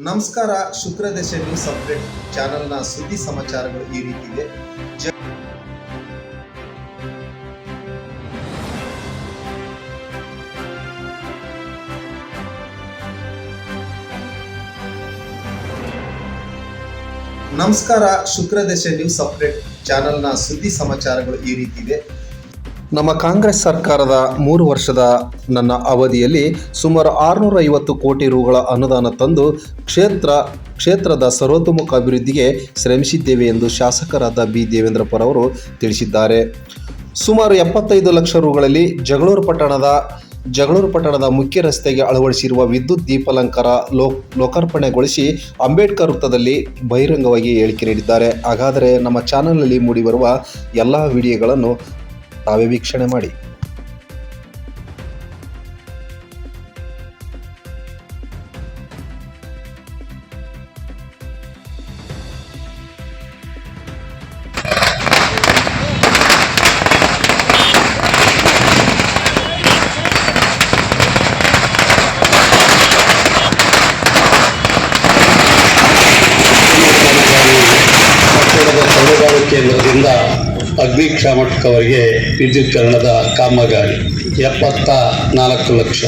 ನಮಸ್ಕಾರ. ಶುಕ್ರದಶ news update ಚಾನೆಲ್ನ ಸುದ್ದಿ ಸಮಾಚಾರಗಳು ಈ ರೀತಿವೆ. ನಮಸ್ಕಾರ. ಶುಕ್ರದಶ ನ್ಯೂಸ್ ಅಪ್ಡೇಟ್ ಚಾನೆಲ್ನ ಸುದ್ದಿ ಸಮಾಚಾರಗಳು ಈ ರೀತಿವೆ. ನಮ್ಮ ಕಾಂಗ್ರೆಸ್ ಸರ್ಕಾರದ 3 ವರ್ಷದ ನನ್ನ ಅವಧಿಯಲ್ಲಿ ಸುಮಾರು 650 ಕೋಟಿ ರುಗಳ ಅನುದಾನ ತಂದು ಕ್ಷೇತ್ರದ ಸರ್ವತೋಮುಖ ಅಭಿವೃದ್ಧಿಗೆ ಶ್ರಮಿಸಿದ್ದೇವೆ ಎಂದು ಶಾಸಕರಾದ ಬಿ ದೇವೇಂದ್ರಪ್ಪರ್ ಅವರು ತಿಳಿಸಿದ್ದಾರೆ. ಸುಮಾರು 75 ಲಕ್ಷ ರುಗಳಲ್ಲಿ ಜಗಳೂರು ಪಟ್ಟಣದ ಮುಖ್ಯ ರಸ್ತೆಗೆ ಅಳವಡಿಸಿರುವ ವಿದ್ಯುತ್ ದೀಪಾಲಂಕಾರ ಲೋಕಾರ್ಪಣೆಗೊಳಿಸಿ ಅಂಬೇಡ್ಕರ್ ವೃತ್ತದಲ್ಲಿ ಬಹಿರಂಗವಾಗಿ ಹೇಳಿಕೆ ನೀಡಿದ್ದಾರೆ. ಹಾಗಾದರೆ ನಮ್ಮ ಚಾನಲ್ನಲ್ಲಿ ಮೂಡಿಬರುವ ಎಲ್ಲ ವಿಡಿಯೋಗಳನ್ನು ತಾವೇ ವೀಕ್ಷಣೆ ಮಾಡಿ. ಕೇಂದ್ರದಿಂದ ಅಗ್ನಿಶಾಮಕವರಿಗೆ ವಿದ್ಯುತ್ಕರಣದ ಕಾಮಗಾರಿ 74 ಲಕ್ಷ,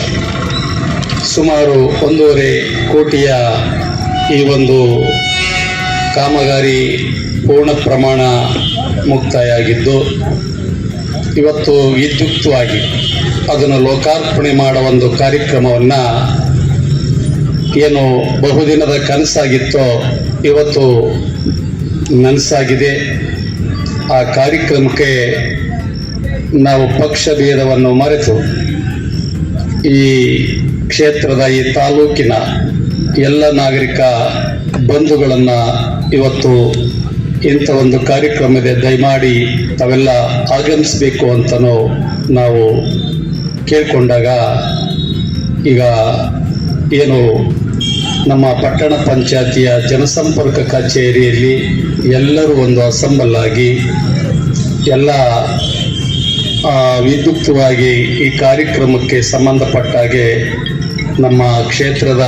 ಸುಮಾರು 1.5 ಕೋಟಿಯ ಈ ಒಂದು ಕಾಮಗಾರಿ ಪೂರ್ಣ ಪ್ರಮಾಣ ಮುಕ್ತಾಯ ಆಗಿದ್ದು, ಇವತ್ತು ವಿದ್ಯುಕ್ತವಾಗಿ ಅದನ್ನು ಲೋಕಾರ್ಪಣೆ ಮಾಡುವ ಒಂದು ಕಾರ್ಯಕ್ರಮವನ್ನು ಏನು ಬಹುದಿನದ ಕನಸಾಗಿತ್ತೋ ಇವತ್ತು ನನಸಾಗಿದೆ. ಆ ಕಾರ್ಯಕ್ರಮಕ್ಕೆ ನಾವು ಪಕ್ಷ ಭೇದವನ್ನು ಮರೆತು ಈ ಕ್ಷೇತ್ರದ ಈ ತಾಲೂಕಿನ ಎಲ್ಲ ನಾಗರಿಕ ಬಂಧುಗಳನ್ನು ಇವತ್ತು ಇಂಥ ಒಂದು ಕಾರ್ಯಕ್ರಮದ ದಯಮಾಡಿ ತಾವೆಲ್ಲ ಆಗಮಿಸಬೇಕು ಅಂತಲೂ ನಾವು ಕೇಳಿಕೊಂಡಾಗ, ಈಗ ಏನು ನಮ್ಮ ಪಟ್ಟಣ ಪಂಚಾಯತಿಯ ಜನಸಂಪರ್ಕ ಕಚೇರಿಯಲ್ಲಿ ಎಲ್ಲರೂ ಒಂದು ಅಸೆಂಬಲ್ ಆಗಿ ಎಲ್ಲ ವಿದ್ಯುಕ್ತವಾಗಿ ಈ ಕಾರ್ಯಕ್ರಮಕ್ಕೆ ಸಂಬಂಧಪಟ್ಟ ಹಾಗೆ ನಮ್ಮ ಕ್ಷೇತ್ರದ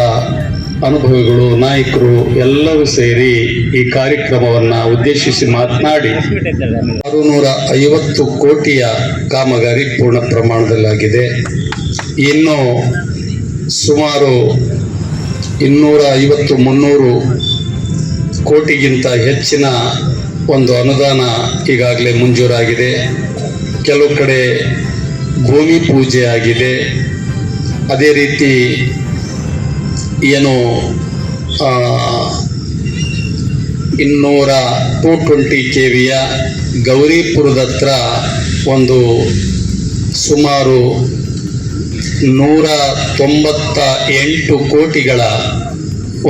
ಅನುಭವಿಗಳು, ನಾಯಕರು ಎಲ್ಲರೂ ಸೇರಿ ಈ ಕಾರ್ಯಕ್ರಮವನ್ನು ಉದ್ದೇಶಿಸಿ ಮಾತನಾಡಿ 650 ಕೋಟಿಯ ಕಾಮಗಾರಿ ಪೂರ್ಣ ಪ್ರಮಾಣದಲ್ಲಾಗಿದೆ. ಇನ್ನು ಸುಮಾರು 250-300 ಕೋಟಿಗಿಂತ ಹೆಚ್ಚಿನ ಒಂದು ಅನುದಾನ ಈಗಾಗಲೇ ಮಂಜೂರಾಗಿದೆ. ಕೆಲವು ಕಡೆ ಭೂಮಿ ಪೂಜೆ ಆಗಿದೆ. ಅದೇ ರೀತಿ ಏನು 220 KVಯ ಗೌರಿಪುರದ ಹತ್ರ ಒಂದು ಸುಮಾರು 198 ಕೋಟಿಗಳ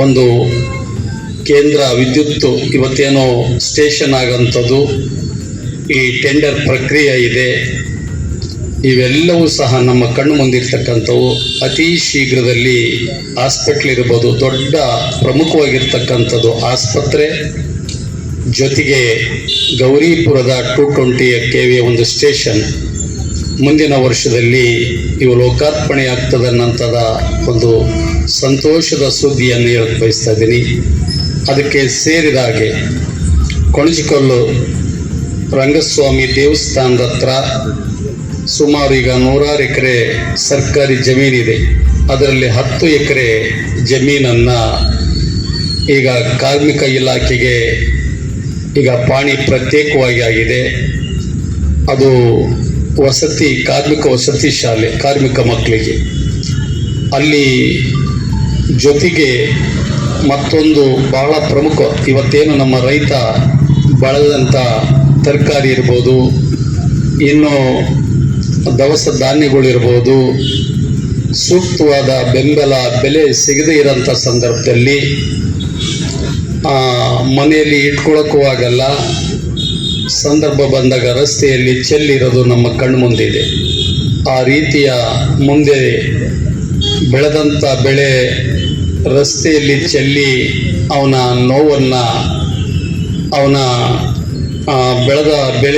ಒಂದು ಕೇಂದ್ರ ವಿದ್ಯುತ್ ಇವತ್ತೇನೋ ಸ್ಟೇಷನ್ ಆಗೋಂಥದ್ದು ಈ ಟೆಂಡರ್ ಪ್ರಕ್ರಿಯೆ ಇದೆ. ಇವೆಲ್ಲವೂ ಸಹ ನಮ್ಮ ಕಣ್ಣು ಮುಂದಿರ್ತಕ್ಕಂಥವು. ಅತಿ ಶೀಘ್ರದಲ್ಲಿ ಹಾಸ್ಪಿಟ್ಲ್ ಇರ್ಬೋದು, ದೊಡ್ಡ ಪ್ರಮುಖವಾಗಿರ್ತಕ್ಕಂಥದ್ದು ಆಸ್ಪತ್ರೆ, ಜೊತೆಗೆ ಗೌರಿಪುರದ 220 KV ಒಂದು ಸ್ಟೇಷನ್ ಮುಂದಿನ ವರ್ಷದಲ್ಲಿ ಇವು ಲೋಕಾರ್ಪಣೆ ಆಗ್ತದೆ ಅನ್ನೋಂಥದ ಒಂದು ಸಂತೋಷದ ಸುದ್ದಿಯನ್ನು ಹೇಳಕ್ಕೆ ಬಯಸ್ತಾ ಇದ್ದೀನಿ. ಅದಕ್ಕೆ ಸೇರಿದ ಹಾಗೆ ಕೊಣಜಿಕಲ್ಲು ರಂಗಸ್ವಾಮಿ ದೇವಸ್ಥಾನದ ಹತ್ರ ಸುಮಾರು ಈಗ 100 ಎಕರೆ ಸರ್ಕಾರಿ ಜಮೀನಿದೆ. ಅದರಲ್ಲಿ 10 ಎಕರೆ ಜಮೀನನ್ನು ಈಗ ಕಾರ್ಮಿಕ ಇಲಾಖೆಗೆ ಈಗ ಪಾಣಿ ಪ್ರತ್ಯೇಕವಾಗಿ ಆಗಿದೆ. ಅದು ಕಾರ್ಮಿಕ ವಸತಿ ಶಾಲೆ, ಕಾರ್ಮಿಕ ಮಕ್ಕಳಿಗೆ. ಅಲ್ಲಿ ಜೊತೆಗೆ ಮತ್ತೊಂದು ಬಹಳ ಪ್ರಮುಖ, ಇವತ್ತೇನು ನಮ್ಮ ರೈತ ಬಳದಂಥ ತರಕಾರಿ ಇರ್ಬೋದು, ಇನ್ನು ದವಸ ಧಾನ್ಯಗಳಿರ್ಬೋದು, ಸೂಕ್ತವಾದ ಬೆಂಬಲ ಬೆಲೆ ಸಿಗದೇ ಇರೋಂಥ ಸಂದರ್ಭದಲ್ಲಿ ಮನೆಯಲ್ಲಿ ಇಟ್ಕೊಳ್ಳೋಕ್ಕೂ ಆಗಲ್ಲ. ಸಂದರ್ಭ ಬಂದಾಗ ರಸ್ತೆಯಲ್ಲಿ ಚೆಲ್ಲಿರೋದು ನಮ್ಮ ಕಣ್ಣು ಮುಂದಿದೆ. ಆ ರೀತಿಯ ಮುಂದೆ ಬೆಳೆದಂಥ ಬೆಳೆ ರಸ್ತೆಯಲ್ಲಿ ಚೆಲ್ಲಿ ಅವನ ನೋವನ್ನು, ಅವನ ಬೆಳೆದ ಬೆಳೆ